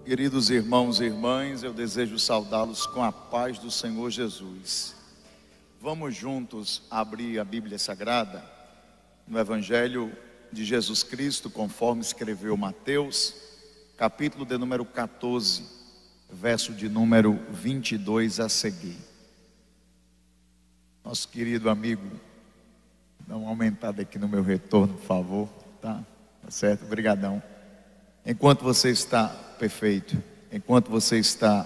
Queridos irmãos e irmãs, eu desejo saudá-los com a paz do Senhor Jesus. Vamos juntos abrir a Bíblia Sagrada no Evangelho de Jesus Cristo, conforme escreveu Mateus, capítulo de número 14, verso de número 22 a seguir. Nosso querido amigo, dá uma aumentada aqui no meu retorno, por favor, tá certo? Obrigadão. Enquanto você está perfeito, enquanto você está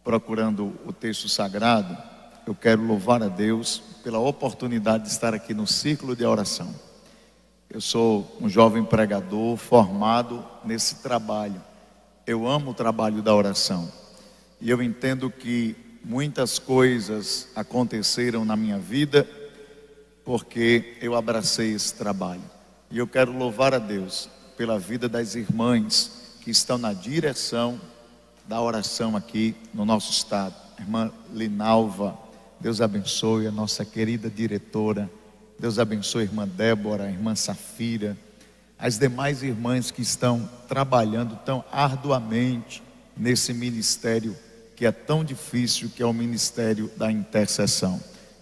procurando o texto sagrado, eu quero louvar a Deus pela oportunidade de estar aqui no círculo de oração. Eu sou um jovem pregador formado nesse trabalho. Eu amo o trabalho da oração. E eu entendo que muitas coisas aconteceram na minha vida porque eu abracei esse trabalho. E eu quero louvar a Deus pela vida das irmãs que estão na direção da oração aqui no nosso estado. Irmã Linalva, Deus abençoe a nossa querida diretora. Deus abençoe a irmã Débora, a irmã Safira, as demais irmãs que estão trabalhando tão arduamente nesse ministério que é tão difícil, que é o ministério da intercessão.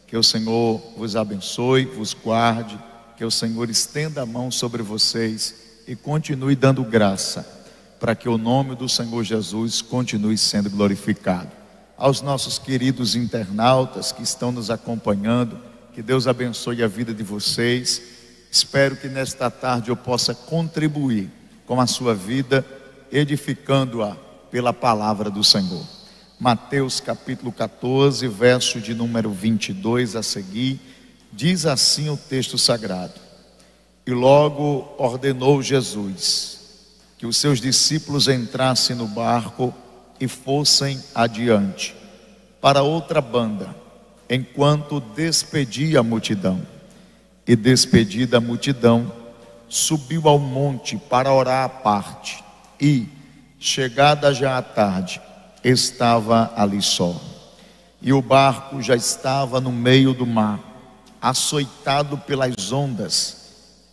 Que o Senhor vos abençoe, vos guarde, que o Senhor estenda a mão sobre vocês e continue dando graça, para que o nome do Senhor Jesus continue sendo glorificado. Aos nossos queridos internautas que estão nos acompanhando, que Deus abençoe a vida de vocês. Espero que nesta tarde eu possa contribuir com a sua vida, edificando-a pela palavra do Senhor. Mateus capítulo 14, verso de número 22 a seguir, diz assim o texto sagrado: E logo ordenou Jesus que os seus discípulos entrassem no barco e fossem adiante para outra banda, enquanto despedia a multidão. E despedida a multidão, subiu ao monte para orar à parte. E, chegada já a tarde, estava ali só. E o barco já estava no meio do mar, açoitado pelas ondas,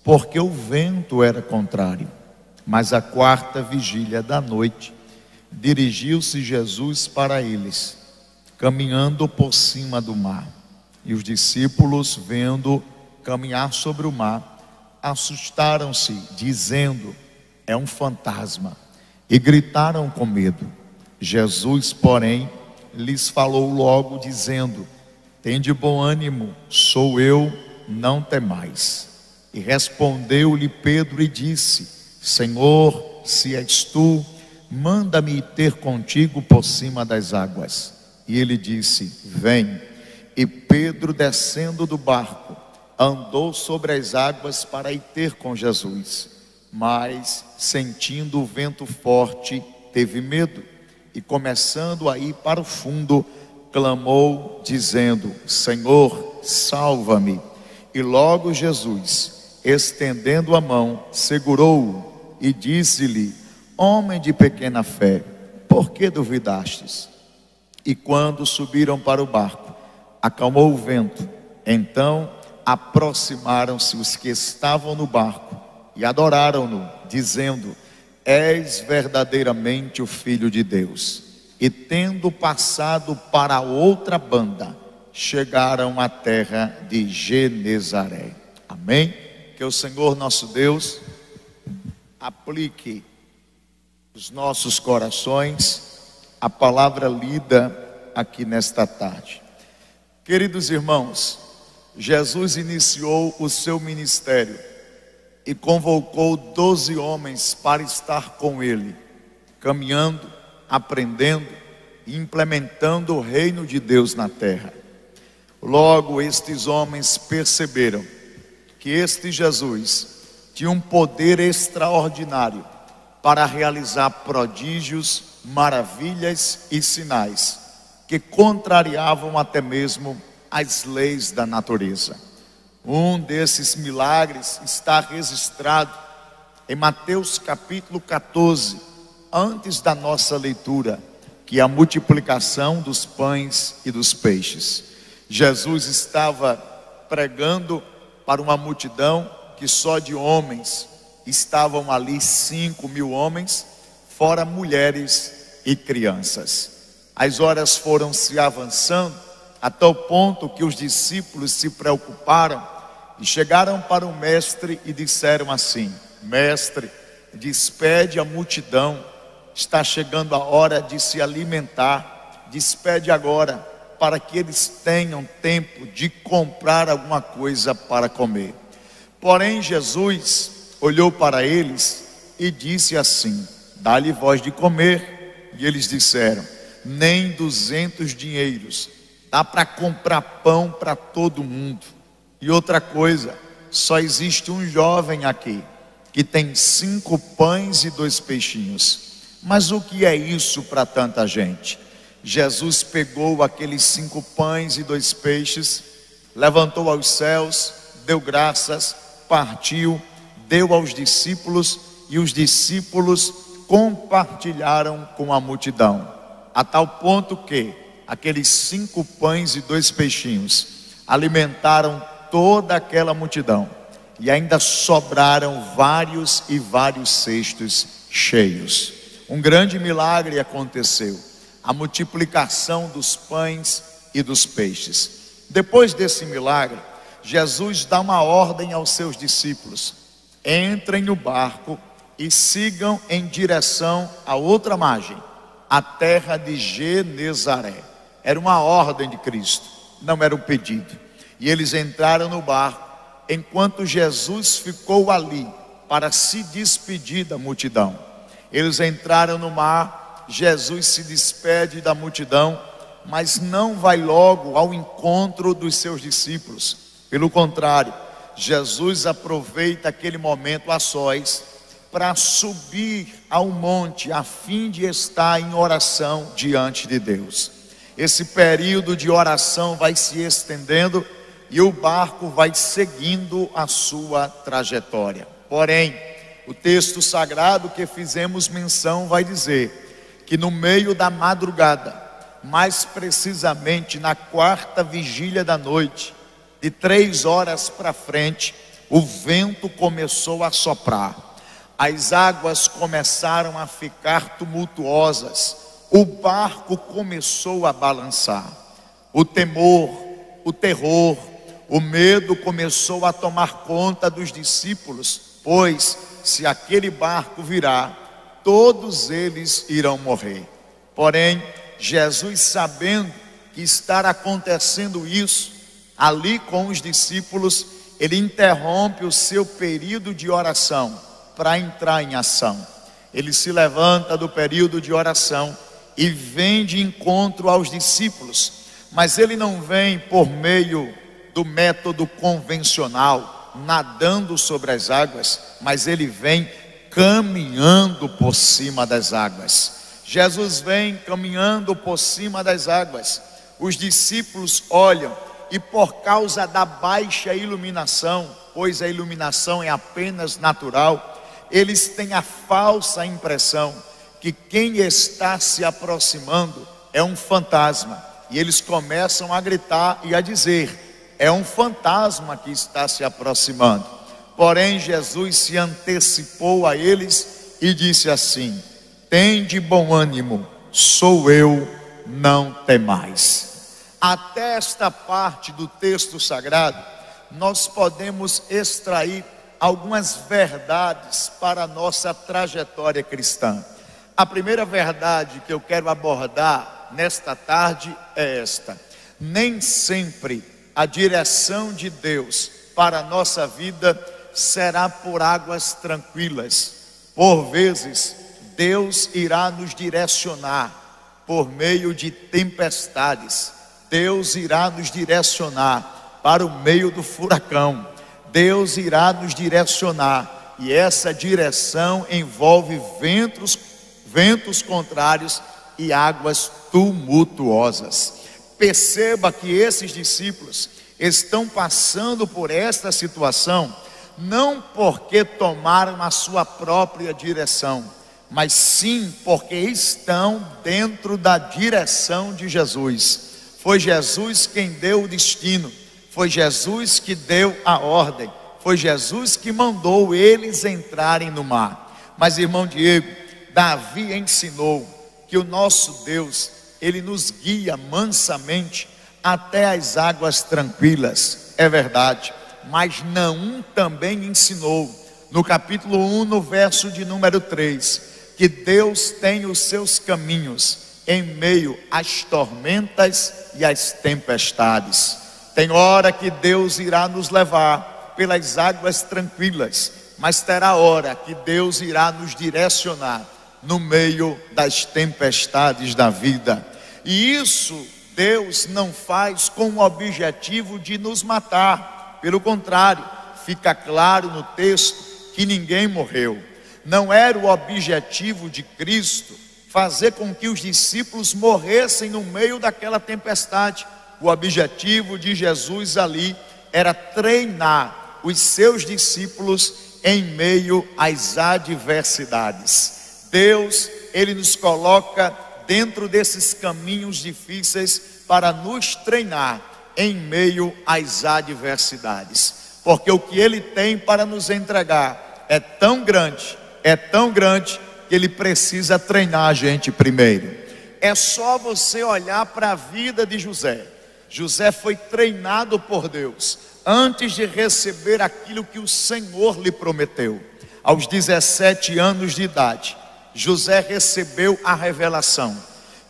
porque o vento era contrário. Mas à quarta vigília da noite, dirigiu-se Jesus para eles, caminhando por cima do mar. E os discípulos, vendo caminhar sobre o mar, assustaram-se, dizendo: é um fantasma, e gritaram com medo. Jesus, porém, lhes falou logo, dizendo: tende bom ânimo, sou eu, não temais. E respondeu-lhe Pedro e disse: Senhor, se és tu, manda-me ir ter contigo por cima das águas. E ele disse: vem. E Pedro, descendo do barco, andou sobre as águas para ir ter com Jesus. Mas, sentindo o vento forte, teve medo. E começando a ir para o fundo, clamou, dizendo: Senhor, salva-me. E logo Jesus, estendendo a mão, segurou-o e disse-lhe: homem de pequena fé, por que duvidastes? E quando subiram para o barco, acalmou o vento. Então aproximaram-se os que estavam no barco e adoraram-no, dizendo: és verdadeiramente o Filho de Deus. E tendo passado para a outra banda, chegaram à terra de Genezaré. Amém? Que o Senhor nosso Deus aplique os nossos corações a palavra lida aqui nesta tarde. Queridos irmãos, Jesus iniciou o seu ministério e convocou 12 homens para estar com ele, caminhando, aprendendo e implementando o reino de Deus na terra. Logo estes homens perceberam que este Jesus tinha um poder extraordinário para realizar prodígios, maravilhas e sinais que contrariavam até mesmo as leis da natureza. Um desses milagres está registrado em Mateus capítulo 14, antes da nossa leitura, que é a multiplicação dos pães e dos peixes. Jesus estava pregando para uma multidão que só de homens estavam ali 5.000 homens, fora mulheres e crianças. As horas foram se avançando a tal ponto que os discípulos se preocuparam e chegaram para o mestre e disseram assim: Mestre, despede a multidão, está chegando a hora de se alimentar, despede agora, para que eles tenham tempo de comprar alguma coisa para comer. Porém Jesus olhou para eles e disse assim: dá-lhe voz de comer. E eles disseram: nem 200 dinheiros dá para comprar pão para todo mundo. E outra coisa, só existe um jovem aqui que tem 5 pães e 2 peixinhos. Mas o que é isso para tanta gente? Jesus pegou aqueles 5 pães e 2 peixes, levantou aos céus, deu graças, partiu, deu aos discípulos, e os discípulos compartilharam com a multidão, a tal ponto que aqueles 5 pães e 2 peixinhos alimentaram toda aquela multidão, e ainda sobraram vários e vários cestos cheios. Um grande milagre aconteceu, a multiplicação dos pães e dos peixes. Depois desse milagre, Jesus dá uma ordem aos seus discípulos: entrem no barco e sigam em direção à outra margem, a terra de Genezaré. Era uma ordem de Cristo, não era um pedido. E eles entraram no barco, enquanto Jesus ficou ali para se despedir da multidão. Eles entraram no mar, Jesus se despede da multidão, mas não vai logo ao encontro dos seus discípulos. Pelo contrário, Jesus aproveita aquele momento a sós para subir ao monte, a fim de estar em oração diante de Deus. Esse período de oração vai se estendendo e o barco vai seguindo a sua trajetória. Porém, o texto sagrado que fizemos menção vai dizer que no meio da madrugada, mais precisamente na 4ª vigília da noite, de 3 horas para frente, o vento começou a soprar. As águas começaram a ficar tumultuosas, o barco começou a balançar. O temor, o terror, o medo começou a tomar conta dos discípulos, pois se aquele barco virar, todos eles irão morrer. Porém, Jesus, sabendo que está acontecendo isso ali com os discípulos, ele interrompe o seu período de oração para entrar em ação. Ele se levanta do período de oração e vem de encontro aos discípulos, mas ele não vem por meio do método convencional, nadando sobre as águas, mas ele vem caminhando por cima das águas. Jesus vem caminhando por cima das águas. Os discípulos olham e, por causa da baixa iluminação, pois a iluminação é apenas natural, eles têm a falsa impressão que quem está se aproximando é um fantasma, e eles começam a gritar e a dizer: é um fantasma que está se aproximando. Porém, Jesus se antecipou a eles e disse assim: tende bom ânimo, sou eu, não temais. Até esta parte do texto sagrado, nós podemos extrair algumas verdades para a nossa trajetória cristã. A primeira verdade que eu quero abordar nesta tarde é esta: nem sempre a direção de Deus para a nossa vida será por águas tranquilas. Por vezes, Deus irá nos direcionar por meio de tempestades. Deus irá nos direcionar para o meio do furacão. Deus irá nos direcionar, e essa direção envolve ventos contrários e águas tumultuosas. Perceba que esses discípulos estão passando por esta situação não porque tomaram a sua própria direção, mas sim porque estão dentro da direção de Jesus. Foi Jesus quem deu o destino, foi Jesus que deu a ordem, foi Jesus que mandou eles entrarem no mar. Mas, irmão Diego, Davi ensinou que o nosso Deus, Ele nos guia mansamente até as águas tranquilas. É verdade, mas Naum também ensinou, no capítulo 1, no verso de número 3, que Deus tem os seus caminhos em meio às tormentas e às tempestades. Tem hora que Deus irá nos levar pelas águas tranquilas, mas terá hora que Deus irá nos direcionar no meio das tempestades da vida. E isso Deus não faz com o objetivo de nos matar. Pelo contrário, fica claro no texto que ninguém morreu. Não era o objetivo de Cristo fazer com que os discípulos morressem no meio daquela tempestade. O objetivo de Jesus ali era treinar os seus discípulos em meio às adversidades. Deus, Ele nos coloca dentro desses caminhos difíceis para nos treinar em meio às adversidades. Porque o que Ele tem para nos entregar é tão grande que Ele precisa treinar a gente primeiro. É só você olhar para a vida de José. José foi treinado por Deus antes de receber aquilo que o Senhor lhe prometeu. Aos 17 anos de idade, José recebeu a revelação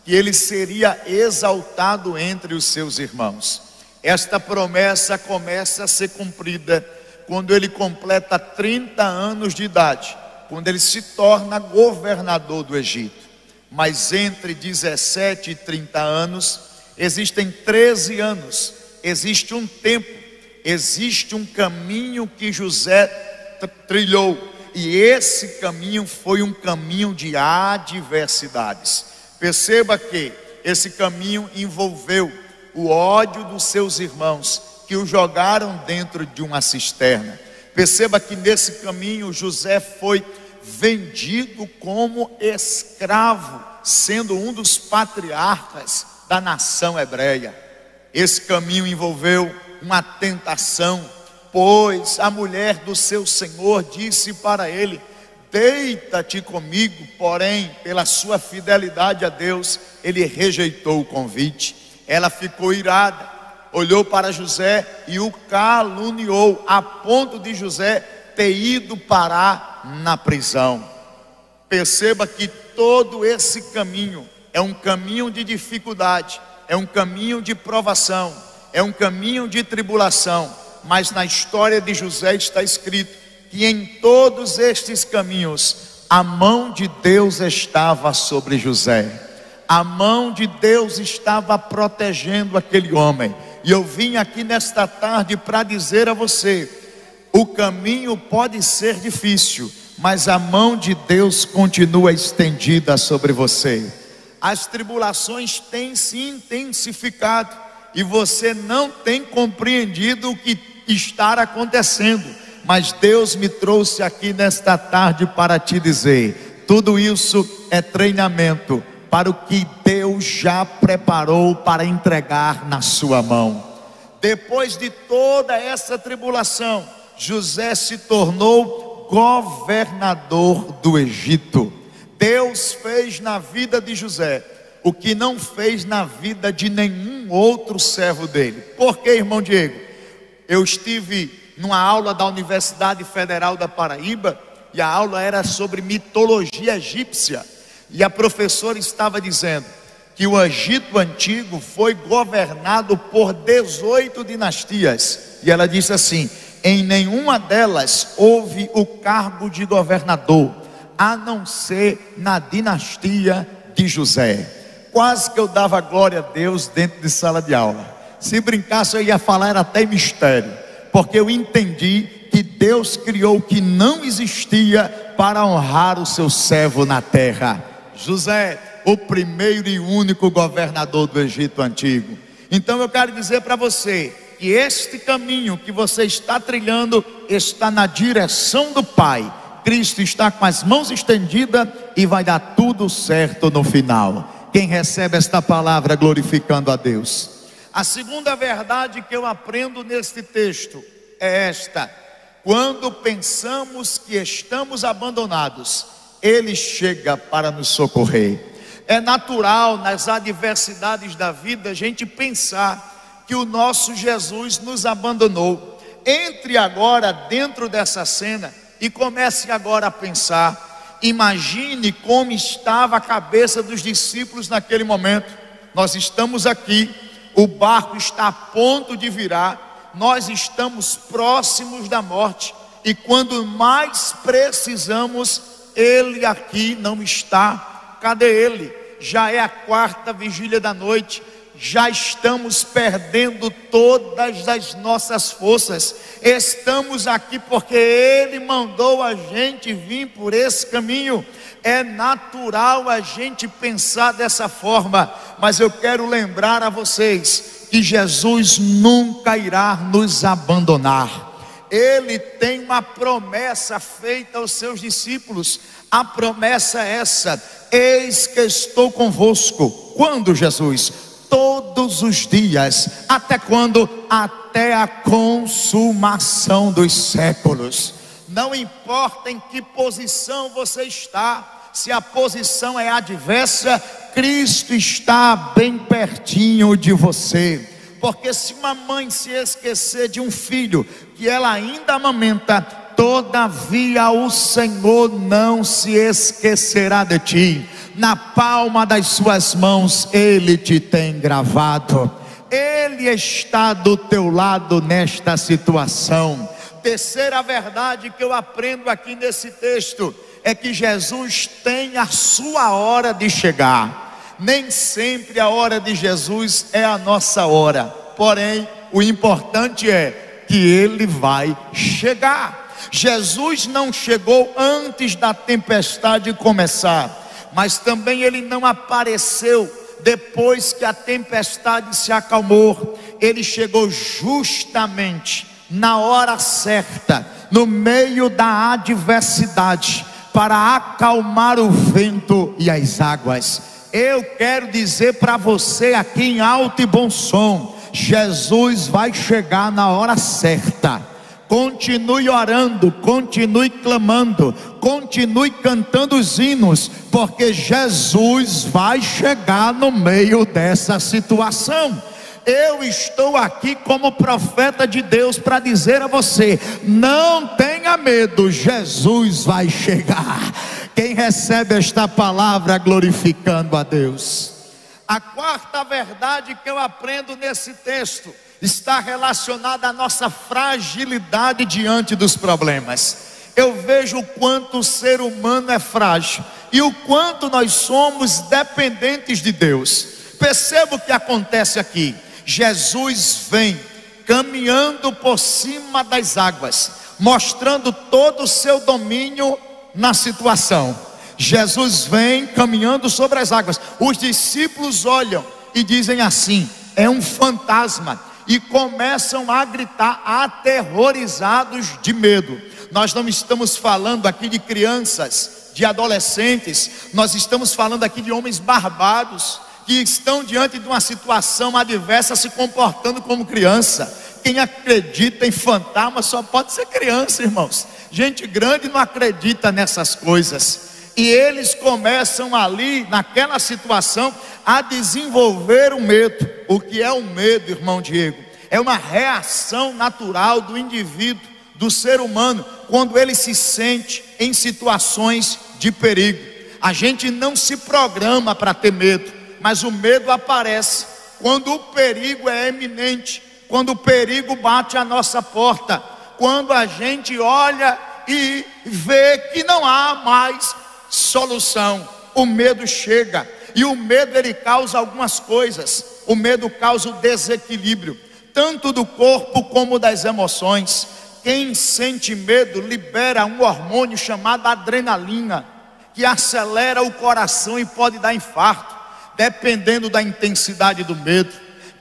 que ele seria exaltado entre os seus irmãos. Esta promessa começa a ser cumprida quando ele completa 30 anos de idade, quando ele se torna governador do Egito. Mas entre 17 e 30 anos, existem 13 anos, existe um tempo, existe um caminho que José trilhou, e esse caminho foi um caminho de adversidades. Perceba que esse caminho envolveu o ódio dos seus irmãos, que o jogaram dentro de uma cisterna. Perceba que nesse caminho José foi vendido como escravo, sendo um dos patriarcas da nação hebreia. Esse caminho envolveu uma tentação, pois a mulher do seu senhor disse para ele: deita-te comigo. Porém, pela sua fidelidade a Deus, ele rejeitou o convite. Ela ficou irada, olhou para José e o caluniou, a ponto de José ter ido parar na prisão. Perceba que todo esse caminho é um caminho de dificuldade, é um caminho de provação, é um caminho de tribulação. Mas na história de José está escrito que em todos estes caminhos a mão de Deus estava sobre José. A mão de Deus estava protegendo aquele homem. E eu vim aqui nesta tarde para dizer a você: o caminho pode ser difícil, mas a mão de Deus continua estendida sobre você. As tribulações têm se intensificado e você não tem compreendido o que está acontecendo. Mas Deus me trouxe aqui nesta tarde para te dizer: tudo isso é treinamento para o que Deus já preparou para entregar na sua mão. Depois de toda essa tribulação, José se tornou governador do Egito. Deus fez na vida de José o que não fez na vida de nenhum outro servo dele. Por quê, irmão Diego? Eu estive numa aula da Universidade Federal da Paraíba, e a aula era sobre mitologia egípcia, e a professora estava dizendo que o Egito antigo foi governado por 18 dinastias, e ela disse assim: em nenhuma delas houve o cargo de governador, a não ser na dinastia de José. Quase que eu dava glória a Deus dentro de sala de aula. Se brincasse eu ia falar era até mistério, porque eu entendi que Deus criou o que não existia para honrar o seu servo na terra. José, o primeiro e único governador do Egito antigo. Então eu quero dizer para você que este caminho que você está trilhando está na direção do Pai. Cristo está com as mãos estendidas e vai dar tudo certo no final. Quem recebe esta palavra glorificando a Deus. A segunda verdade que eu aprendo neste texto é esta: quando pensamos que estamos abandonados, Ele chega para nos socorrer. É natural nas adversidades da vida a gente pensar que o nosso Jesus nos abandonou. Entre agora dentro dessa cena e comece agora a pensar. Imagine como estava a cabeça dos discípulos naquele momento. Nós estamos aqui, o barco está a ponto de virar, nós estamos próximos da morte, e quando mais precisamos, Ele aqui não está. Cadê Ele? Já é a 4ª vigília da noite, já estamos perdendo todas as nossas forças. Estamos aqui porque Ele mandou a gente vir por esse caminho. É natural a gente pensar dessa forma, mas eu quero lembrar a vocês que Jesus nunca irá nos abandonar. Ele tem uma promessa feita aos seus discípulos. A promessa é essa: eis que estou convosco. Quando, Jesus? Todos os dias. Até quando? Até a consumação dos séculos. Não importa em que posição você está, se a posição é adversa, Cristo está bem pertinho de você. Porque se uma mãe se esquecer de um filho que ela ainda amamenta, todavia o Senhor não se esquecerá de ti. Na palma das suas mãos Ele te tem gravado. Ele está do teu lado nesta situação. Terceira verdade que eu aprendo aqui nesse texto é que Jesus tem a sua hora de chegar. Nem sempre a hora de Jesus é a nossa hora, porém o importante é que Ele vai chegar. Jesus não chegou antes da tempestade começar, mas também Ele não apareceu depois que a tempestade se acalmou. Ele chegou justamente na hora certa, no meio da adversidade, para acalmar o vento e as águas. Eu quero dizer para você aqui em alto e bom som: Jesus vai chegar na hora certa. Continue orando, continue clamando, continue cantando os hinos, porque Jesus vai chegar no meio dessa situação. Eu estou aqui como profeta de Deus para dizer a você: não tenha medo, Jesus vai chegar. Quem recebe esta palavra glorificando a Deus. A 4ª verdade que eu aprendo nesse texto está relacionada à nossa fragilidade diante dos problemas. Eu vejo o quanto o ser humano é frágil e o quanto nós somos dependentes de Deus. Perceba o que acontece aqui. Jesus vem caminhando por cima das águas, mostrando todo o seu domínio na situação. Jesus vem caminhando sobre as águas. Os discípulos olham e dizem assim: é um fantasma, e começam a gritar aterrorizados de medo. Nós não estamos falando aqui de crianças, de adolescentes, nós estamos falando aqui de homens barbados que estão diante de uma situação adversa se comportando como criança. Quem acredita em fantasma só pode ser criança, irmãos. Gente grande não acredita nessas coisas. E eles começam ali, naquela situação, a desenvolver o medo. O que é o medo, irmão Diego? É uma reação natural do indivíduo, do ser humano, quando ele se sente em situações de perigo. A gente não se programa para ter medo, mas o medo aparece quando o perigo é eminente, quando o perigo bate à nossa porta, quando a gente olha e vê que não há mais solução. O medo chega, e o medo ele causa algumas coisas. O medo causa o desequilíbrio, tanto do corpo como das emoções. Quem sente medo libera um hormônio chamado adrenalina, que acelera o coração e pode dar infarto, dependendo da intensidade do medo.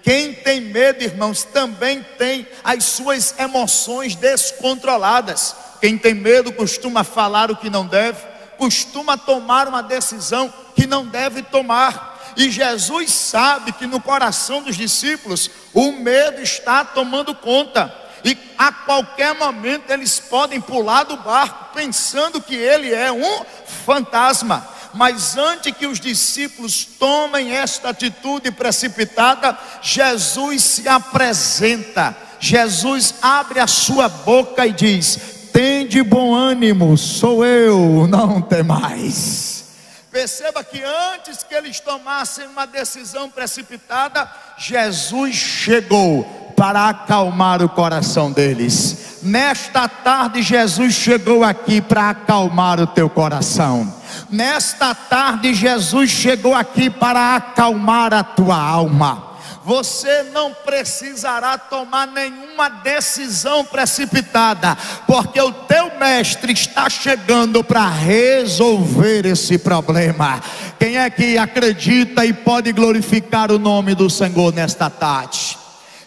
Quem tem medo, irmãos, também tem as suas emoções descontroladas. Quem tem medo costuma falar o que não deve, costuma tomar uma decisão que não deve tomar. E Jesus sabe que no coração dos discípulos o medo está tomando conta. e a qualquer momento eles podem pular do barco, pensando que ele é um fantasma. Mas antes que os discípulos tomem esta atitude precipitada, Jesus se apresenta. Jesus abre a sua boca e diz: tende bom ânimo, sou eu, não temais. Perceba que antes que eles tomassem uma decisão precipitada, Jesus chegou para acalmar o coração deles. Nesta tarde Jesus chegou aqui para acalmar o teu coração. Nesta tarde Jesus chegou aqui para acalmar a tua alma. Você não precisará tomar nenhuma decisão precipitada, porque o teu mestre está chegando para resolver esse problema. Quem é que acredita e pode glorificar o nome do Senhor nesta tarde?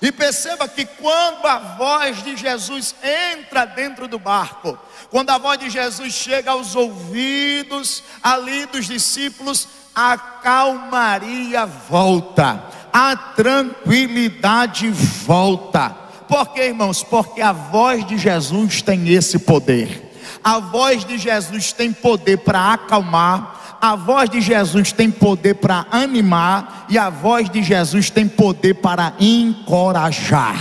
E perceba que quando a voz de Jesus entra dentro do barco, quando a voz de Jesus chega aos ouvidos ali dos discípulos, a calmaria volta, a tranquilidade volta. Por quê, irmãos? Porque a voz de Jesus tem esse poder. A voz de Jesus tem poder para acalmar. A voz de Jesus tem poder para animar, e a voz de Jesus tem poder para encorajar.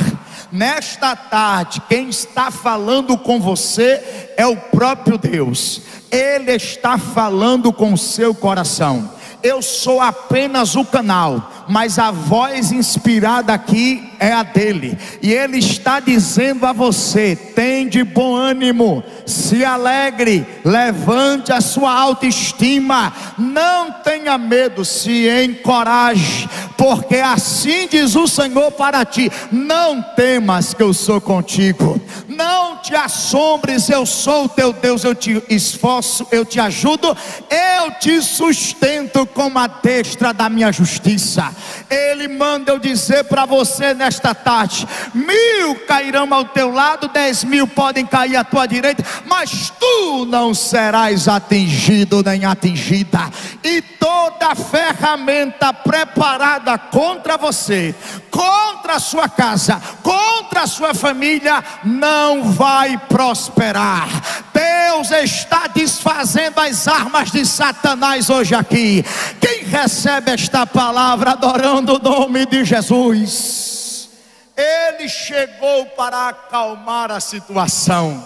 Nesta tarde, quem está falando com você é o próprio Deus. Ele está falando com o seu coração. Eu sou apenas o canal, mas a voz inspirada aqui é a dele. E ele está dizendo a você: tende bom ânimo, se alegre, levante a sua autoestima, não tenha medo, se encoraje, porque assim diz o Senhor para ti: não temas, que eu sou contigo. Não te assombres, eu sou o teu Deus. Eu te esforço, eu te ajudo, eu te sustento com a destra da minha justiça. Ele manda eu dizer para você nesta tarde: 1000 cairão ao teu lado, 10.000 podem cair à tua direita, mas tu não serás atingido nem atingida. E toda ferramenta preparada contra você, contra a sua casa, contra a sua família, não vai prosperar. Deus está desfazendo as armas de Satanás hoje aqui. Quem recebe esta palavra adorando o nome de Jesus? Ele chegou para acalmar a situação.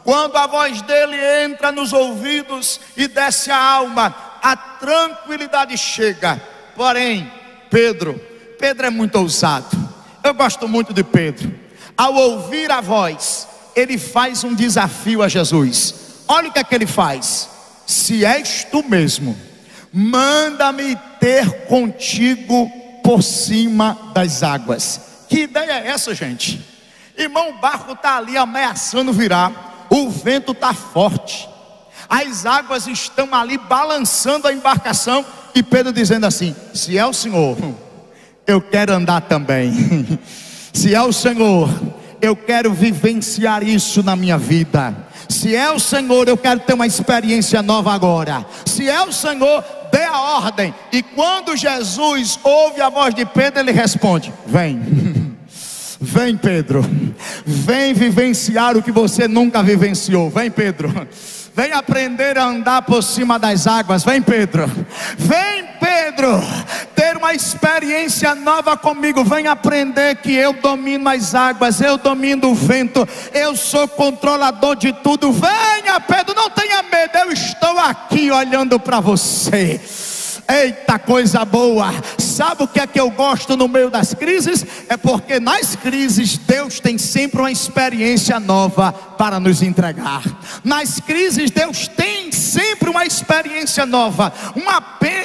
Quando a voz dele entra nos ouvidos e desce a alma, a tranquilidade chega. Porém, Pedro é muito ousado. Eu gosto muito de Pedro. Ao ouvir a voz, ele faz um desafio a Jesus. Olha o que é que ele faz: se és tu mesmo, manda-me ter contigo por cima das águas. Que ideia é essa, gente? Irmão, o barco está ali ameaçando virar, o vento está forte, as águas estão ali balançando a embarcação, e Pedro dizendo assim: se é o Senhor, eu quero andar também. Se é o Senhor, eu quero vivenciar isso na minha vida. Se é o Senhor, eu quero ter uma experiência nova agora. Se é o Senhor, dê a ordem. E quando Jesus ouve a voz de Pedro, ele responde: vem. Vem, Pedro. Vem vivenciar o que você nunca vivenciou. Vem, Pedro. Vem aprender a andar por cima das águas. Vem, Pedro. Vem, Pedro, ter uma experiência nova comigo. Vem aprender que eu domino as águas, eu domino o vento, eu sou controlador de tudo. Venha, Pedro, não tenha medo, eu estou aqui olhando para você. Eita, coisa boa. Sabe o que é que eu gosto no meio das crises? É porque nas crises Deus tem sempre uma experiência nova para nos entregar. Nas crises Deus tem sempre uma experiência nova,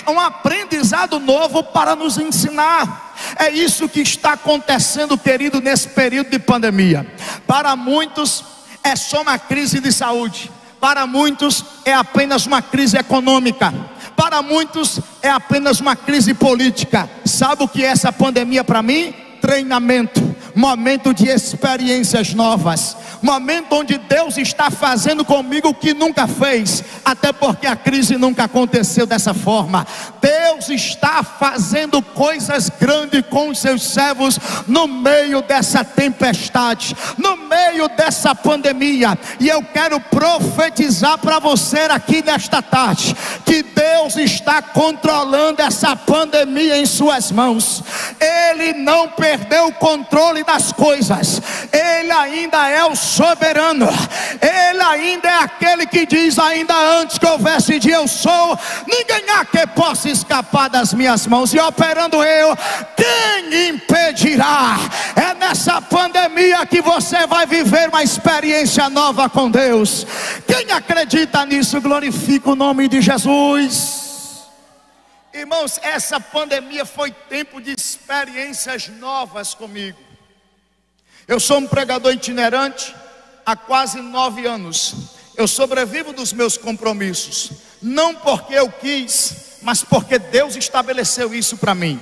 um aprendizado novo para nos ensinar. É isso que está acontecendo, querido, nesse período de pandemia. Para muitos é só uma crise de saúde. Para muitos é apenas uma crise econômica. Para muitos é apenas uma crise política. Sabe o que é essa pandemia para mim? Treinamento, momento de experiências novas, momento onde Deus está fazendo comigo o que nunca fez, até porque a crise nunca aconteceu dessa forma. Deus Deus está fazendo coisas grandes com os seus servos no meio dessa tempestade, no meio dessa pandemia. E eu quero profetizar para você aqui nesta tarde, que Deus está controlando essa pandemia em suas mãos. Ele não perdeu o controle das coisas, Ele ainda é o soberano, Ele ainda é aquele que diz: ainda antes que houvesse dia eu sou, ninguém há que possa escapar das minhas mãos, e operando eu, quem impedirá? É nessa pandemia que você vai viver uma experiência nova com Deus. Quem acredita nisso, glorifica o nome de Jesus. Irmãos, essa pandemia foi tempo de experiências novas comigo. Eu sou um pregador itinerante há quase 9 anos. Eu sobrevivo dos meus compromissos, não porque eu quis, mas porque Deus estabeleceu isso para mim.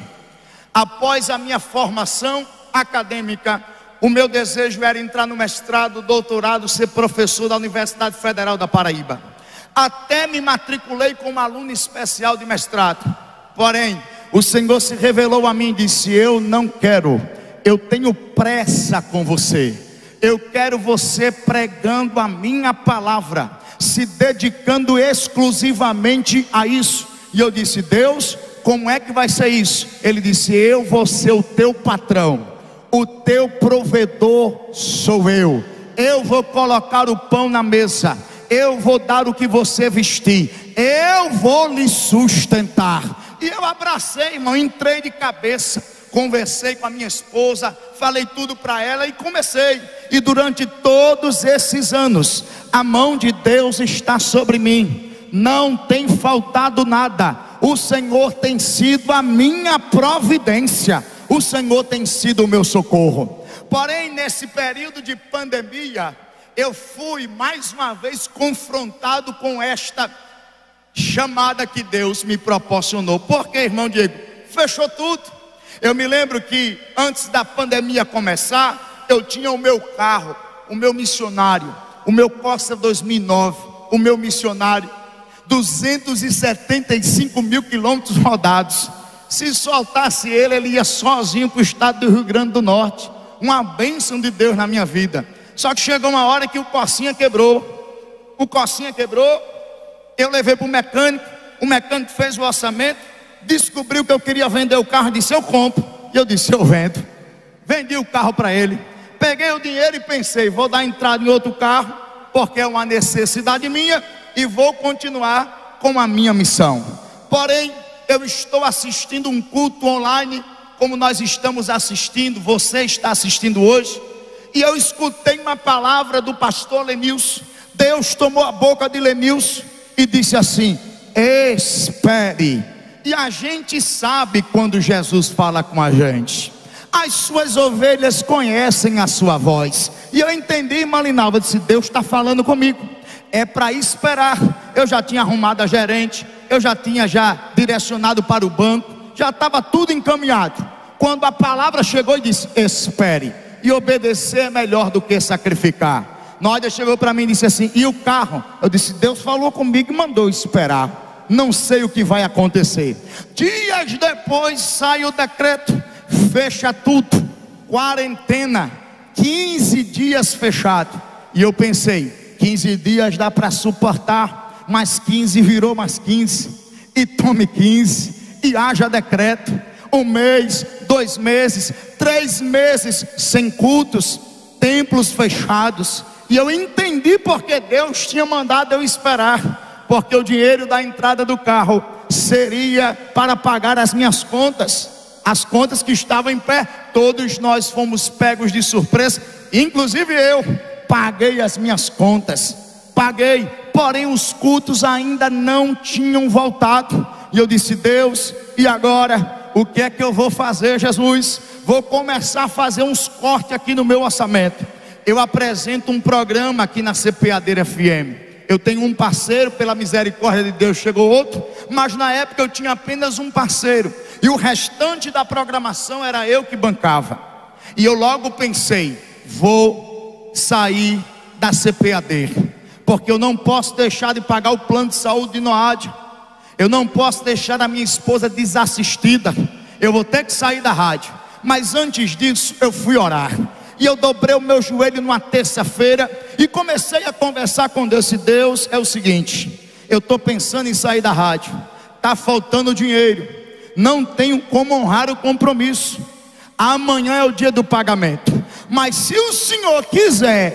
Após a minha formação acadêmica, o meu desejo era entrar no mestrado, doutorado, ser professor da Universidade Federal da Paraíba. Até me matriculei como aluno especial de mestrado. Porém, o Senhor se revelou a mim e disse: eu não quero, eu tenho pressa com você. Eu quero você pregando a minha palavra, se dedicando exclusivamente a isso. E eu disse: Deus, como é que vai ser isso? Ele disse: eu vou ser o teu patrão, o teu provedor sou eu. Eu vou colocar o pão na mesa, eu vou dar o que você vestir, eu vou lhe sustentar. E eu abracei, irmão, entrei de cabeça. Conversei com a minha esposa, falei tudo para ela e comecei. E durante todos esses anos, a mão de Deus está sobre mim. Não tem faltado nada. O Senhor tem sido a minha providência. O Senhor tem sido o meu socorro. Porém, nesse período de pandemia, eu fui mais uma vez confrontado com esta chamada que Deus me proporcionou. Porque, irmão Diego, fechou tudo. Eu me lembro que antes da pandemia começar, eu tinha o meu carro, o meu missionário, o meu Corsa 2009, o meu missionário, 275 mil quilômetros rodados. Se soltasse ele, ele ia sozinho para o estado do Rio Grande do Norte. Uma bênção de Deus na minha vida. Só que chegou uma hora que o Corsinha quebrou. O Corsinha quebrou, eu levei para o mecânico fez o orçamento, descobriu que eu queria vender o carro, disse: eu compro. E eu disse: eu vendo. Vendi o carro para ele, peguei o dinheiro e pensei: vou dar entrada em outro carro, porque é uma necessidade minha, e vou continuar com a minha missão. Porém, eu estou assistindo um culto online, como nós estamos assistindo, você está assistindo hoje, e eu escutei uma palavra do pastor Lenilson. Deus tomou a boca de Lenilson e disse assim: espere. E a gente sabe quando Jesus fala com a gente. As suas ovelhas conhecem a sua voz. E eu entendi, irmã Linalva, disse: Deus está falando comigo. É para esperar. Eu já tinha arrumado a gerente, eu já tinha direcionado para o banco, já estava tudo encaminhado. Quando a palavra chegou e disse: espere. E obedecer é melhor do que sacrificar. Nádia chegou para mim e disse assim: e o carro? Eu disse: Deus falou comigo e mandou esperar. Não sei o que vai acontecer. Dias depois sai o decreto, fecha tudo, quarentena, 15 dias fechado. E eu pensei: 15 dias dá para suportar, mas 15 virou mais 15, e tome 15, e haja decreto. 1 mês, 2 meses, 3 meses sem cultos, templos fechados. E eu entendi porque Deus tinha mandado eu esperar. Porque o dinheiro da entrada do carro seria para pagar as minhas contas, as contas que estavam em pé. Todos nós fomos pegos de surpresa, inclusive eu paguei as minhas contas, paguei. Porém os cultos ainda não tinham voltado. E eu disse: Deus, e agora? O que é que eu vou fazer, Jesus? Vou começar a fazer uns cortes aqui no meu orçamento. Eu apresento um programa aqui na CPAdeira FM. Eu tenho um parceiro, pela misericórdia de Deus chegou outro, mas na época eu tinha apenas um parceiro, e o restante da programação era eu que bancava. E eu logo pensei: vou sair da CPAD, porque eu não posso deixar de pagar o plano de saúde de Noádia. Eu não posso deixar a minha esposa desassistida. Eu vou ter que sair da rádio. Mas antes disso, eu fui orar. E eu dobrei o meu joelho numa terça-feira e comecei a conversar com Deus. E Deus, é o seguinte: eu estou pensando em sair da rádio. Está faltando dinheiro. Não tenho como honrar o compromisso. Amanhã é o dia do pagamento. Mas se o Senhor quiser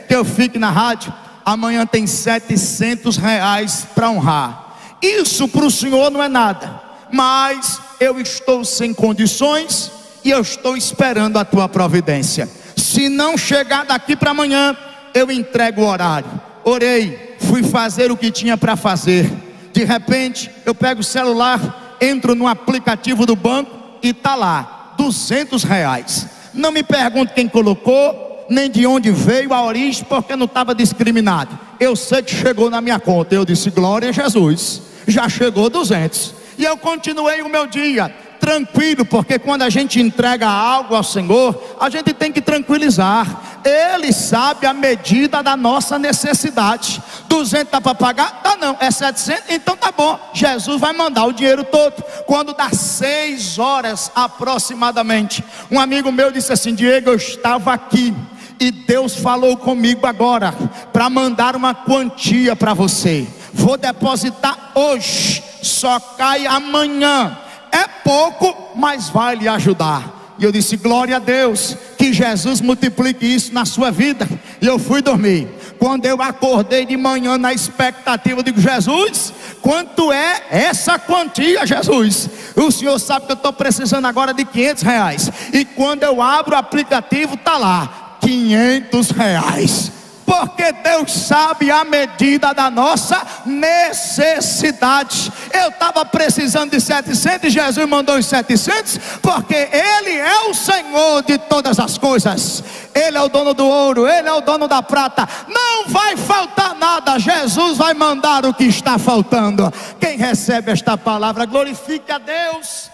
que eu fique na rádio, amanhã tem R$700 para honrar. Isso para o Senhor não é nada, mas eu estou sem condições e eu estou esperando a tua providência. Se não chegar daqui para amanhã, eu entrego o horário. Orei, fui fazer o que tinha para fazer. De repente, eu pego o celular, entro no aplicativo do banco e está lá, R$200. Não me pergunte quem colocou, nem de onde veio a origem, porque não estava discriminado. Eu sei que chegou na minha conta. Eu disse: glória a Jesus, já chegou 200. E eu continuei o meu dia tranquilo, porque quando a gente entrega algo ao Senhor, a gente tem que tranquilizar. Ele sabe a medida da nossa necessidade. 200 dá para pagar? Tá não, é 700, então tá bom, Jesus vai mandar o dinheiro todo. Quando dá 6 horas aproximadamente, um amigo meu disse assim: Diego, eu estava aqui e Deus falou comigo agora para mandar uma quantia para você. Vou depositar hoje, só cai amanhã. É pouco, mas vai lhe ajudar. E eu disse: glória a Deus, que Jesus multiplique isso na sua vida. E eu fui dormir. Quando eu acordei de manhã na expectativa, eu digo: Jesus, quanto é essa quantia, Jesus? O Senhor sabe que eu estou precisando agora de R$500. E quando eu abro o aplicativo, está lá, R$500. Porque Deus sabe a medida da nossa necessidade. Eu estava precisando de 700 e Jesus mandou os 700, porque Ele é o Senhor de todas as coisas. Ele é o dono do ouro, Ele é o dono da prata. Não vai faltar nada, Jesus vai mandar o que está faltando. Quem recebe esta palavra, glorifique a Deus.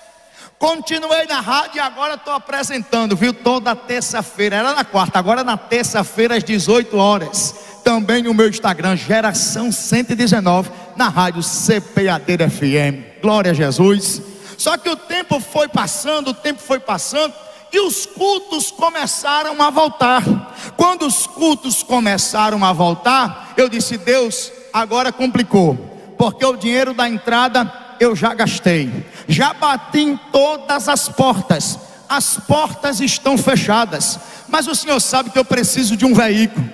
Continuei na rádio e agora estou apresentando, viu? Toda terça-feira, era na quarta, agora na terça-feira às 18 horas. Também no meu Instagram, Geração 119, na rádio CPAD FM. Glória a Jesus. Só que o tempo foi passando e os cultos começaram a voltar. Quando os cultos começaram a voltar, eu disse: Deus, agora complicou, porque o dinheiro da entrada eu já gastei, já bati em todas as portas estão fechadas, mas o Senhor sabe que eu preciso de um veículo,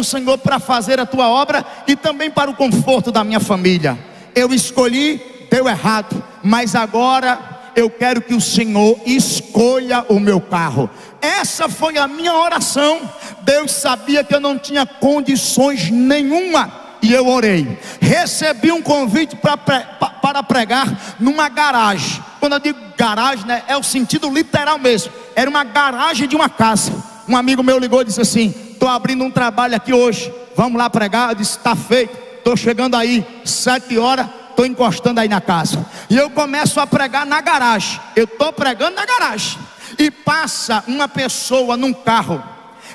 Senhor, para fazer a tua obra e também para o conforto da minha família. Eu escolhi, deu errado, mas agora eu quero que o Senhor escolha o meu carro. Essa foi a minha oração. Deus sabia que eu não tinha condições nenhuma, e eu orei. Recebi um convite para pregar numa garagem. Quando eu digo garagem, né, é o sentido literal mesmo. Era uma garagem de uma casa. Um amigo meu ligou e disse assim: estou abrindo um trabalho aqui hoje, vamos lá pregar? Eu disse: está feito, estou chegando aí 7 horas, estou encostando aí na casa. E eu começo a pregar na garagem. Eu estou pregando na garagem e passa uma pessoa num carro.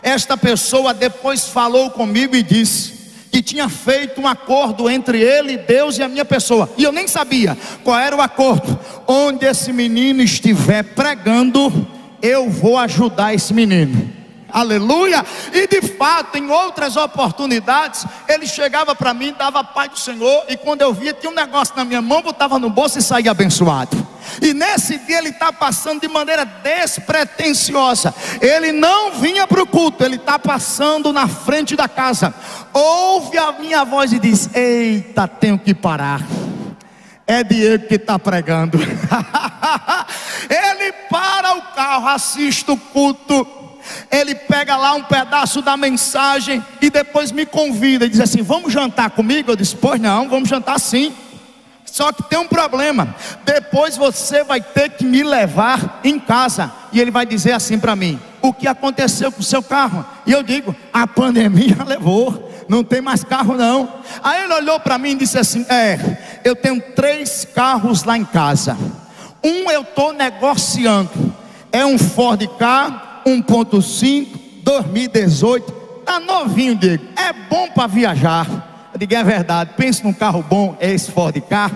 Esta pessoa depois falou comigo e disse que tinha feito um acordo entre ele, Deus e a minha pessoa, e eu nem sabia qual era o acordo. Onde esse menino estiver pregando, eu vou ajudar esse menino. Aleluia. E de fato, em outras oportunidades, ele chegava para mim, dava a paz do Senhor, e quando eu via, tinha um negócio na minha mão, botava no bolso e saía abençoado. E nesse dia ele está passando de maneira despretensiosa. Ele não vinha para o culto, ele está passando na frente da casa. Ouve a minha voz e diz: eita, tenho que parar. É Diego que está pregando. Ele para o carro, assiste o culto. Ele pega lá um pedaço da mensagem e depois me convida e diz assim: vamos jantar comigo? Eu disse: pois não, vamos jantar sim. Só que tem um problema, depois você vai ter que me levar em casa. E ele vai dizer assim para mim: o que aconteceu com o seu carro? E eu digo: a pandemia levou, não tem mais carro não. Aí ele olhou para mim e disse assim: eu tenho 3 carros lá em casa. Um eu estou negociando, é um Ford Ka 1.5 2018, tá novinho, Diego, é bom para viajar. Eu digo, é verdade, pensa num carro bom, é esse Ford Ka.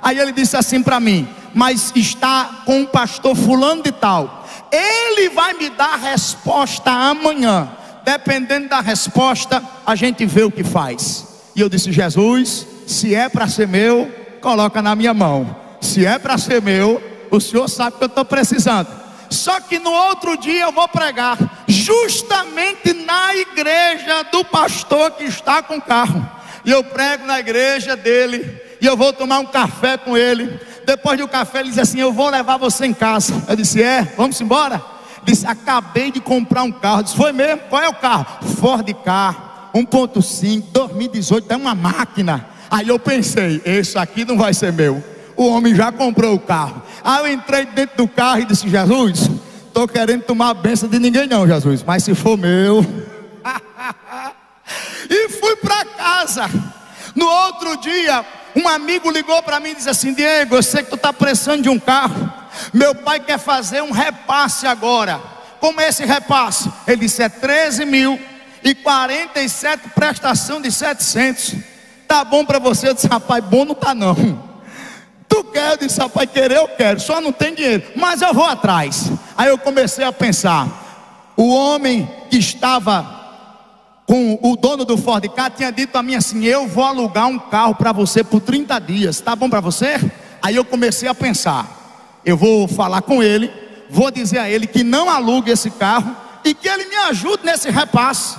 Aí ele disse assim para mim, mas está com o pastor fulano de tal, ele vai me dar a resposta amanhã. Dependendo da resposta, a gente vê o que faz. E eu disse, Jesus, se é para ser meu, coloca na minha mão. Se é para ser meu, o Senhor sabe que eu estou precisando. Só que no outro dia eu vou pregar justamente na igreja do pastor que está com o carro. E eu prego na igreja dele, e eu vou tomar um café com ele. Depois do café ele diz assim, eu vou levar você em casa. Eu disse, vamos embora? Ele disse, acabei de comprar um carro. Eu disse, foi mesmo? Qual é o carro? Ford Ka, 1.5, 2018, é uma máquina. Aí eu pensei, esse aqui não vai ser meu. O homem já comprou o carro. Aí eu entrei dentro do carro e disse, Jesus, estou querendo tomar a bênção de ninguém não, Jesus, mas se for meu. E fui para casa. No outro dia, um amigo ligou para mim e disse assim, Diego, eu sei que tu está precisando de um carro. Meu pai quer fazer um repasse agora. Como é esse repasse? Ele disse, é 13.047 prestação de 700. Tá bom para você? Eu disse, rapaz, bom não tá não. Tu quer? Eu disse, rapaz, querer eu quero, só não tem dinheiro, mas eu vou atrás. Aí eu comecei a pensar, o homem que estava com o dono do Ford Ka tinha dito a mim assim, eu vou alugar um carro para você por 30 dias, tá bom para você? Aí eu comecei a pensar, eu vou falar com ele, vou dizer a ele que não alugue esse carro e que ele me ajude nesse repasse.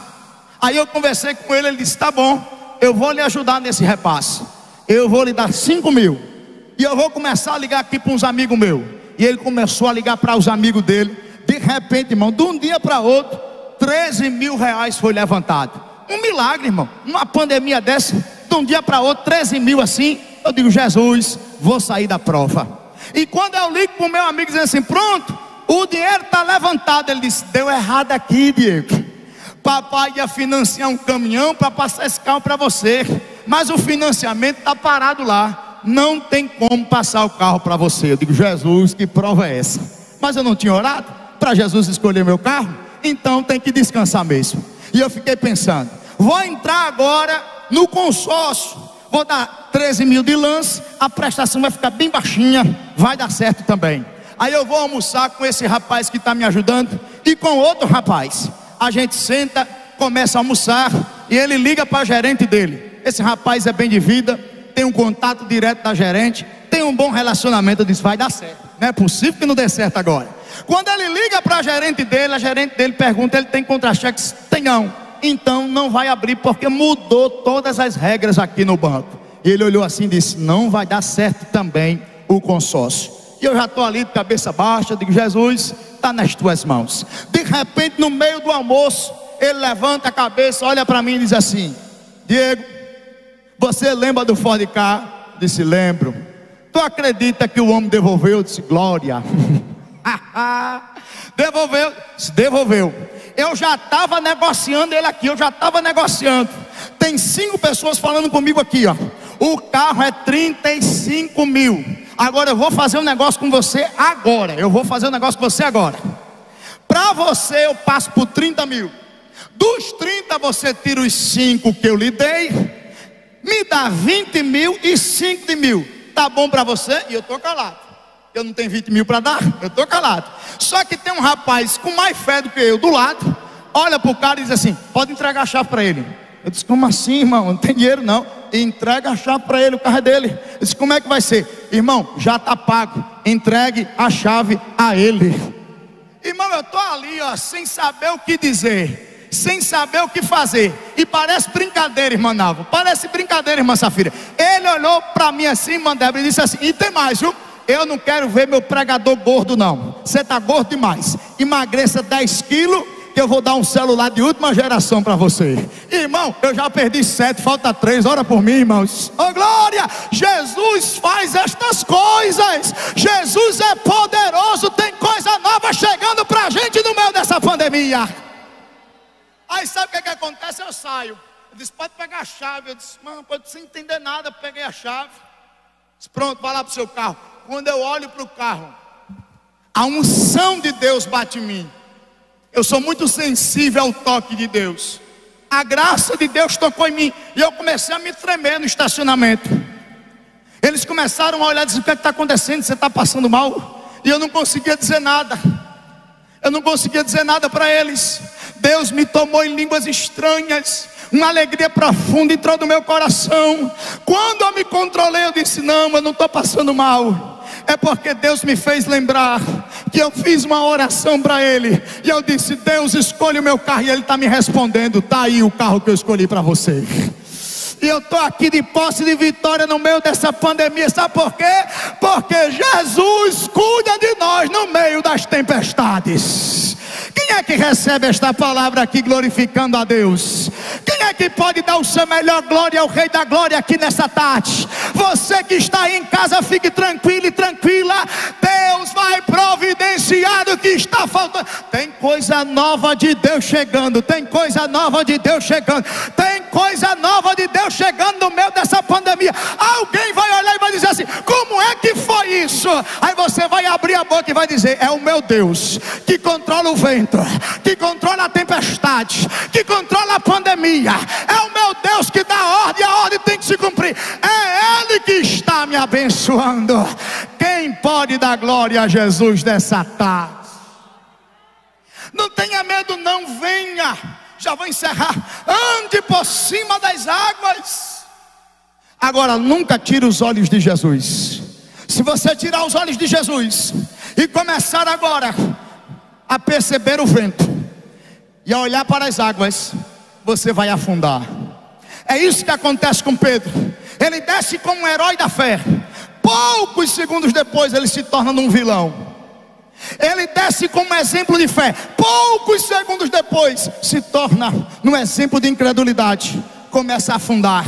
Aí eu conversei com ele, ele disse, tá bom, eu vou lhe ajudar nesse repasse, eu vou lhe dar 5 mil, e eu vou começar a ligar aqui para uns amigos meus. E ele começou a ligar para os amigos dele. De repente, irmão, de um dia para outro, 13 mil reais foi levantado. Um milagre, irmão. Uma pandemia dessa, de um dia para outro, 13 mil assim. Eu digo, Jesus, vou sair da prova. E quando eu ligo para o meu amigo dizendo assim, pronto, o dinheiro está levantado. Ele disse, deu errado aqui, Diego. Papai ia financiar um caminhão para passar esse carro para você, mas o financiamento está parado lá. Não tem como passar o carro para você. Eu digo, Jesus, que prova é essa? Mas eu não tinha orado para Jesus escolher meu carro, então tem que descansar mesmo. E eu fiquei pensando, vou entrar agora no consórcio, vou dar 13 mil de lance, a prestação vai ficar bem baixinha, vai dar certo também. Aí eu vou almoçar com esse rapaz que está me ajudando e com outro rapaz. A gente senta, começa a almoçar e ele liga para a gerente dele. Esse rapaz é bem de vida, tem um contato direto da gerente, tem um bom relacionamento. Eu disse, vai dar certo, não é possível que não dê certo agora. Quando ele liga para a gerente dele pergunta, ele tem contra-cheques? Tem não. Então não vai abrir porque mudou todas as regras aqui no banco. E ele olhou assim e disse, não vai dar certo também o consórcio. E eu já estou ali de cabeça baixa, digo, Jesus, está nas tuas mãos. De repente, no meio do almoço, ele levanta a cabeça, olha para mim e diz assim, Diego, você lembra do Ford Ka? Disse, lembro. Tu acredita que o homem devolveu? Disse, glória. Devolveu? Disse, devolveu. Eu já estava negociando ele aqui, eu já estava negociando. Tem 5 pessoas falando comigo aqui, ó. O carro é 35 mil. Agora eu vou fazer um negócio com você agora. Para você eu passo por 30 mil. Dos 30 você tira os 5 que eu lhe dei, me dá 20 mil e 5 de mil. Tá bom para você? E eu estou calado. Eu não tenho 20 mil para dar, eu estou calado. Só que tem um rapaz com mais fé do que eu do lado, olha para o cara e diz assim, pode entregar a chave para ele. Eu disse, como assim, irmão? Não tem dinheiro não. Entrega a chave para ele, o carro é dele. Eu disse, como é que vai ser? Irmão, já está pago, entregue a chave a ele. Irmão, eu estou ali, ó, sem saber o que dizer, sem saber o que fazer. E parece brincadeira, irmã Nalva, parece brincadeira, irmã Safira. Ele olhou para mim assim, irmã Débora, e disse assim, e tem mais, viu? Eu não quero ver meu pregador gordo não. Você está gordo demais. Emagreça 10 quilos, que eu vou dar um celular de última geração para você. Irmão, eu já perdi 7, falta 3. Ora por mim, irmãos. Oh glória, Jesus faz estas coisas. Jesus é poderoso. Tem coisa nova chegando para a gente no meio dessa pandemia. Aí sabe o que acontece? Eu saio. Eu disse, pode pegar a chave. Eu disse, mano, pode sem entender nada. Eu peguei a chave. Disse, pronto, vai lá para o seu carro. Quando eu olho para o carro, a unção de Deus bate em mim. Eu sou muito sensível ao toque de Deus. A graça de Deus tocou em mim e eu comecei a me tremer no estacionamento. Eles começaram a olhar e dizer: o que está acontecendo? Você está passando mal? E eu não conseguia dizer nada. Eu não conseguia dizer nada para eles. Deus me tomou em línguas estranhas. Uma alegria profunda entrou no meu coração. Quando eu me controlei, eu disse: não, eu não estou passando mal. É porque Deus me fez lembrar que eu fiz uma oração para Ele. E eu disse: Deus, escolhe o meu carro. E Ele está me respondendo: está aí o carro que eu escolhi para você. E eu estou aqui de posse de vitória no meio dessa pandemia. Sabe por quê? Porque Jesus cuida de nós no meio das tempestades. Quem é que recebe esta palavra aqui glorificando a Deus? Quem é que pode dar o seu melhor glória ao Rei da Glória aqui nessa tarde? Você que está aí em casa, fique tranquilo e tranquila. Deus vai providenciar o que está faltando. Tem coisa nova de Deus chegando. Tem coisa nova de Deus chegando. Tem coisa nova de Deus chegando no meio dessa pandemia. Alguém vai olhar e vai dizer assim: como é que foi isso? Aí você vai abrir a boca e vai dizer: é o meu Deus que controla o vento, que controla a tempestade, que controla a pandemia. É o meu Deus que dá ordem, a ordem tem que se cumprir. É Ele que está me abençoando. Quem pode dar glória a Jesus nessa tarde? Não tenha medo, não, venha. Já vou encerrar. Ande por cima das águas. Agora, nunca tire os olhos de Jesus. Se você tirar os olhos de Jesus e começar agora a perceber o vento e a olhar para as águas, você vai afundar. É isso que acontece com Pedro. Ele desce como um herói da fé. Poucos segundos depois ele se torna um vilão. Ele desce como exemplo de fé. Poucos segundos depois se torna um exemplo de incredulidade. Começa a afundar.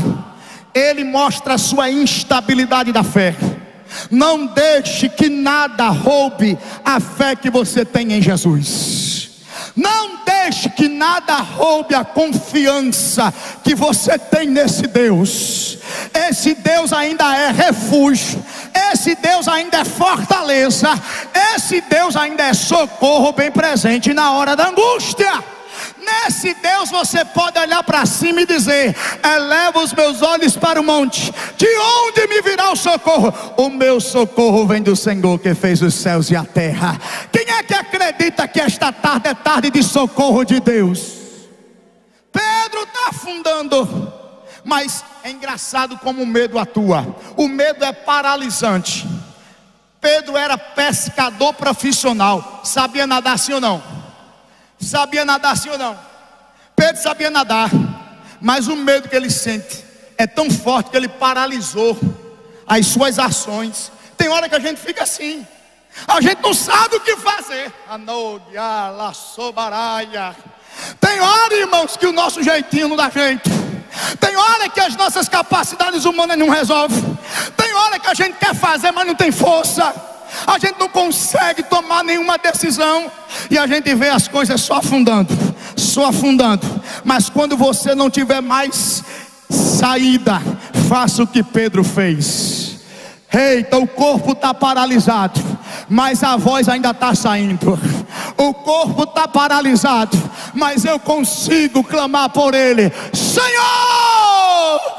Ele mostra a sua instabilidade da fé. Não deixe que nada roube a fé que você tem em Jesus. Não deixe que nada roube a confiança que você tem nesse Deus. Esse Deus ainda é refúgio. Esse Deus ainda é fortaleza. Esse Deus ainda é socorro bem presente na hora da angústia. Nesse Deus você pode olhar para cima e dizer: eleva os meus olhos para o monte, de onde me virá o socorro? O meu socorro vem do Senhor que fez os céus e a terra. Quem é que acredita que esta tarde é tarde de socorro de Deus? Pedro está afundando. Mas é engraçado como o medo atua. O medo é paralisante. Pedro era pescador profissional. Sabia nadar sim ou não? Sabia nadar sim ou não? Pedro sabia nadar, mas o medo que ele sente é tão forte que ele paralisou as suas ações. Tem hora que a gente fica assim, a gente não sabe o que fazer. Tem hora, irmãos, que o nosso jeitinho não dá jeito. Tem hora que as nossas capacidades humanas não resolvem. Tem hora que a gente quer fazer, mas não tem força. A gente não consegue tomar nenhuma decisão e a gente vê as coisas só afundando, só afundando. Mas quando você não tiver mais saída, faça o que Pedro fez. Eita, o corpo está paralisado, mas a voz ainda está saindo. O corpo está paralisado, mas eu consigo clamar por Ele: Senhor!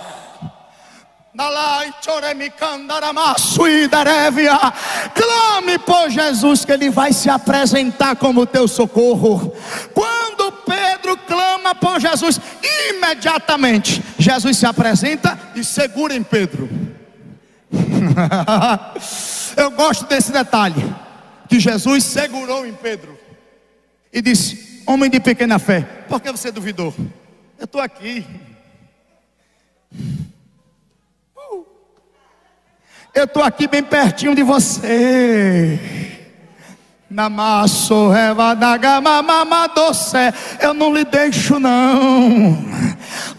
Clame por Jesus, que Ele vai se apresentar como teu socorro. Quando Pedro clama por Jesus, imediatamente Jesus se apresenta e segura em Pedro. Eu gosto desse detalhe, que Jesus segurou em Pedro e disse: homem de pequena fé, por que você duvidou? Eu estou aqui. Eu estou aqui bem pertinho de você. Eu não lhe deixo não.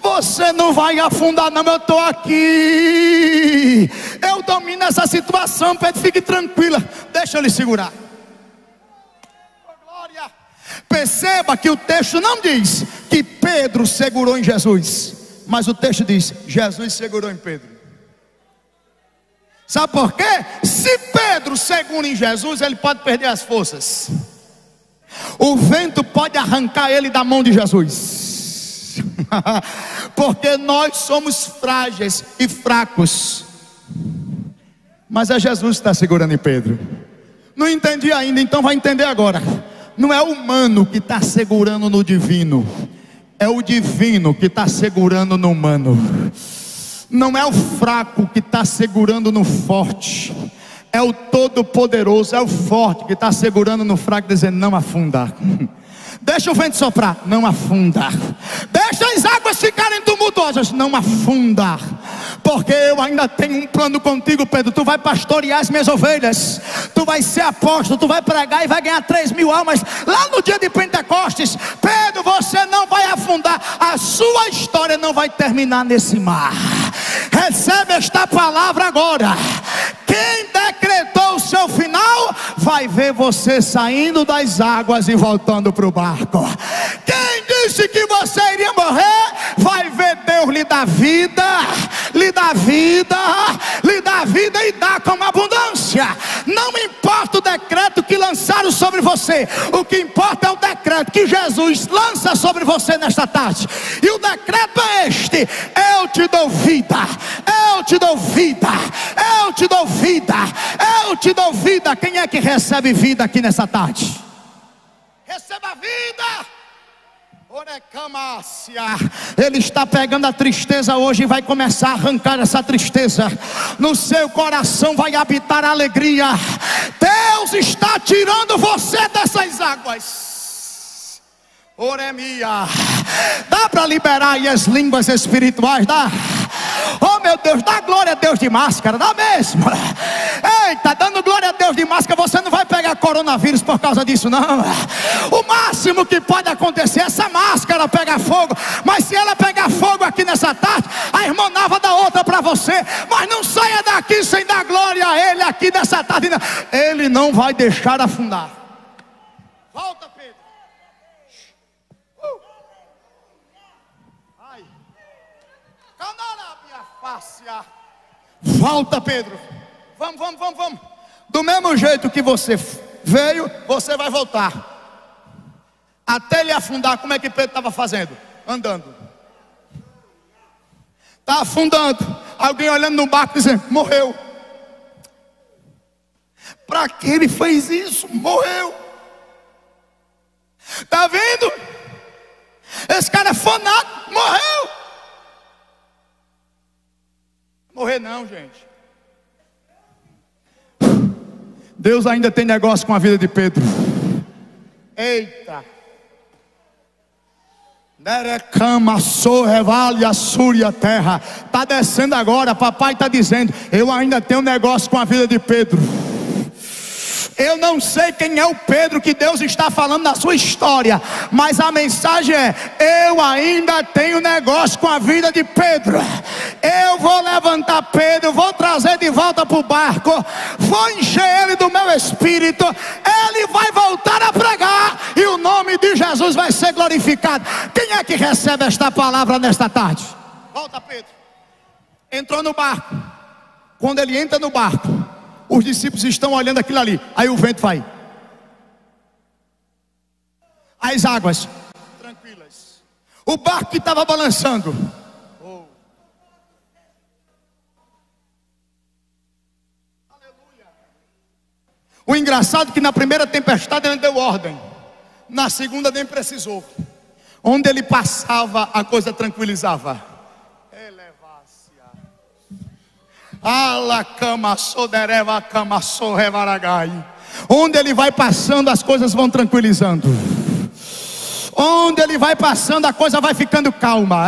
Você não vai afundar não, eu estou aqui. Eu domino essa situação, Pedro, fique tranquila. Deixa eu lhe segurar. Perceba que o texto não diz que Pedro segurou em Jesus, mas o texto diz: Jesus segurou em Pedro. Sabe por quê? Se Pedro segura em Jesus, ele pode perder as forças. O vento pode arrancar ele da mão de Jesus. Porque nós somos frágeis e fracos. Mas é Jesus que está segurando em Pedro. Não entendi ainda, então vai entender agora. Não é o humano que está segurando no divino, é o divino que está segurando no humano. Não é o fraco que está segurando no forte, é o todo-poderoso, é o forte que está segurando no fraco, dizendo: não afunda. Deixa o vento soprar, não afunda. Deixa as águas ficarem tumultuosas, não afunda. Porque eu ainda tenho um plano contigo, Pedro. Tu vai pastorear as minhas ovelhas, tu vai ser apóstolo, tu vai pregar e vai ganhar 3.000 almas lá no dia de Pentecostes. Pedro, você não vai afundar. A sua história não vai terminar nesse mar. Recebe esta palavra agora. Quem decretou o seu final vai ver você saindo das águas e voltando para o barco. Quem disse que você iria morrer vai ver Deus lhe dar vida, lhe dar vida, lhe dar vida e dar com abundância. Não importa o decreto que lançaram sobre você, o que importa é o decreto que Jesus lança sobre você nesta tarde. E o decreto é este: eu te dou vida, eu te dou vida, eu te dou vida, eu te dou vida. Quem é que recebe vida aqui nessa tarde? Receba a vida. Ele está pegando a tristeza hoje e vai começar a arrancar essa tristeza. No seu coração vai habitar a alegria. Deus está tirando você dessas águas. Oremia. Dá para liberar aí as línguas espirituais? Dá? Oh meu Deus, dá glória a Deus de máscara, dá mesmo. Eita, dando glória a Deus de máscara, você não vai pegar coronavírus por causa disso, não. O máximo que pode acontecer é essa máscara pegar fogo. Mas se ela pegar fogo aqui nessa tarde, a irmã Nava dá outra para você. Mas não saia daqui sem dar glória a Ele aqui nessa tarde, não. Ele não vai deixar afundar. Volta, Pedro. Ai. Volta, Pedro. Vamos. Do mesmo jeito que você veio, você vai voltar. Até ele afundar. Como é que Pedro estava fazendo? Andando. Está afundando. Alguém olhando no barco dizendo: morreu. Para que ele fez isso? Morreu. Está vendo? Esse cara é fanático. Morreu. Morrer não, gente. Deus ainda tem negócio com a vida de Pedro. Eita. Nerecama, sorrevale, a súria terra. Está descendo agora. Papai está dizendo: eu ainda tenho negócio com a vida de Pedro. Eu não sei quem é o Pedro que Deus está falando na sua história, mas a mensagem é: eu ainda tenho negócio com a vida de Pedro. Eu vou levantar Pedro, vou trazer de volta para o barco, vou encher ele do meu espírito, ele vai voltar a pregar e o nome de Jesus vai ser glorificado. Quem é que recebe esta palavra nesta tarde? Volta, Pedro. Entrou no barco. Quando ele entra no barco, os discípulos estão olhando aquilo ali. Aí o vento vai. As águas tranquilas. O barco que estava balançando. Oh. Aleluia. O engraçado é que na primeira tempestade ele deu ordem. Na segunda nem precisou. Onde ele passava, a coisa tranquilizava. Onde ele vai passando, as coisas vão tranquilizando. Onde ele vai passando, a coisa vai ficando calma.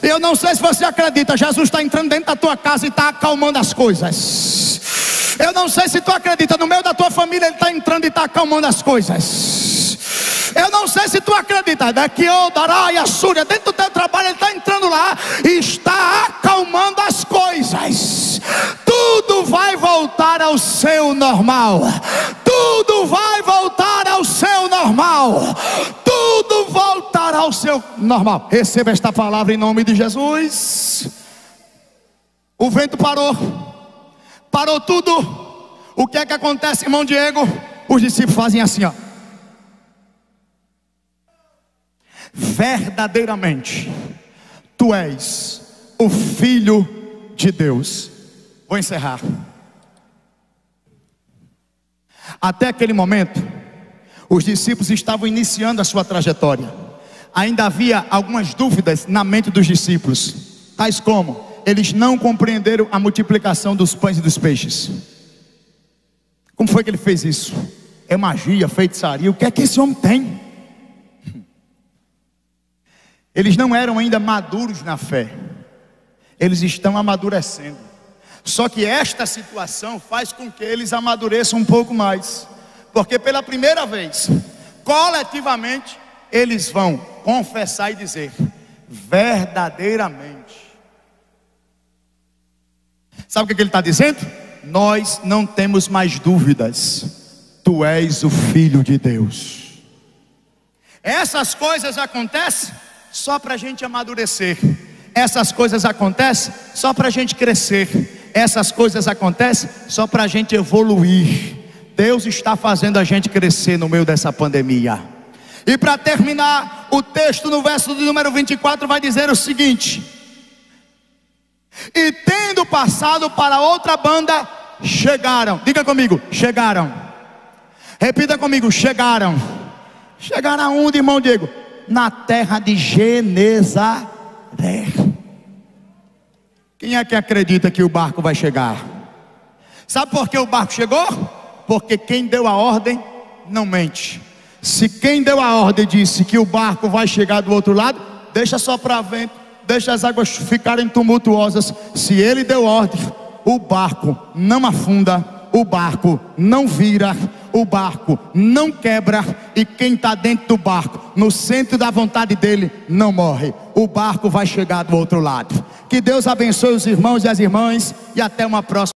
Eu não sei se você acredita, Jesus está entrando dentro da tua casa e está acalmando as coisas. Eu não sei se tu acredita, no meio da tua família ele está entrando e está acalmando as coisas. Eu não sei se tu acredita, daqui eu darei a súria, dentro do teu trabalho ele está entrando lá e está acalmando as coisas. Tudo vai voltar ao seu normal. Tudo vai voltar ao seu normal. Tudo voltará ao seu normal. Receba esta palavra em nome de Jesus. O vento parou. Parou tudo. O que é que acontece, irmão Diego? Os discípulos fazem assim, ó. verdadeiramente, tu és o Filho de Deus. Vou encerrar. Até aquele momento, os discípulos estavam iniciando a sua trajetória. Ainda havia algumas dúvidas na mente dos discípulos, tais como: eles não compreenderam a multiplicação dos pães e dos peixes. Como foi que ele fez isso? É magia, feitiçaria? O que é que esse homem tem? Eles não eram ainda maduros na fé. Eles estão amadurecendo. Só que esta situação faz com que eles amadureçam um pouco mais. Porque pela primeira vez, coletivamente, eles vão confessar e dizer: verdadeiramente. Sabe o que ele está dizendo? Nós não temos mais dúvidas. Tu és o Filho de Deus. Essas coisas acontecem só para a gente amadurecer. Essas coisas acontecem só para a gente crescer. Essas coisas acontecem só para a gente evoluir. Deus está fazendo a gente crescer no meio dessa pandemia. E para terminar, o texto no verso de número 24 vai dizer o seguinte: e tendo passado para outra banda, chegaram. Diga comigo, chegaram. Repita comigo, chegaram. Chegaram aonde, irmão Diego? Na terra de Genezaré. Quem é que acredita que o barco vai chegar? Sabe por que o barco chegou? Porque quem deu a ordem não mente. Se quem deu a ordem disse que o barco vai chegar do outro lado, deixa soprar vento, deixa as águas ficarem tumultuosas. Se ele deu ordem, o barco não afunda, o barco não vira, o barco não quebra, e quem está dentro do barco, no centro da vontade dele, não morre. O barco vai chegar do outro lado. Que Deus abençoe os irmãos e as irmãs, e até uma próxima.